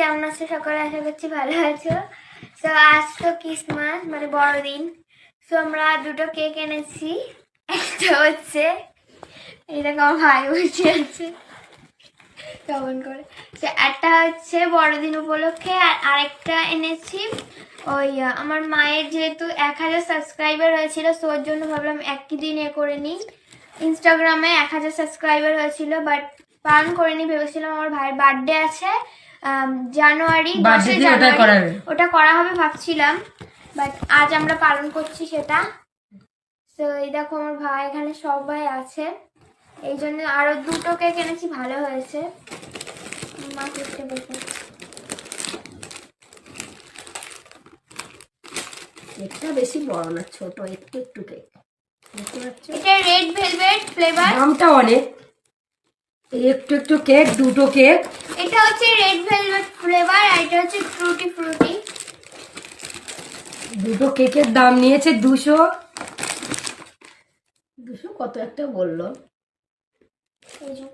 কেমন আছো সকলে? আশা করছি ভালো আছো। তো আজ তো ক্রিসমাস মানে বড়দিন। তো আমরা দুটো কেক এনেছি। একটা হচ্ছে এরকম আমার ভাই বসে আছে কেমন করে। তো একটা হচ্ছে বড়দিন উপলক্ষে আর আরেকটা এনেছি ওই আমার মায়ের যেহেতু 1000 সাবস্ক্রাইবার হয়েছিল, তো ওর জন্য ভাবলাম একই দিন করে নিই। ইনস্টাগ্রামে 1000 সাবস্ক্রাইবার হয়েছিল, বাট পালন করিনি। ভেবেছিলাম আমার ভাইয়ের বার্থডে আছে জানুয়ারি 10 জানুয়ারি, ওটা করা হবে ভাবছিলাম, বাট আজ আমরা পালন করছি সেটা। তো এই দেখো আমার ভাই এখানে সবাই আছে, এই জন্য আরো দুটো কেক এনেছি, ভালো হয়েছে। মা কেকটা বলতে কেকটা বেশি বড় না, ছোট একটু একটু কেক। দেখতে পাচ্ছ এটা রেড ভেলভেট ফ্লেভার, দামটা অনেক। একটু একটু কেক, দুটো কেক। এটা হচ্ছে রেড ভেলভেট ফ্লেভার আর এটা হচ্ছে ফ্রুটি ফ্রুটি। দুটো কেকের দাম নিয়েছে 200 কত একটা বললো। এই যে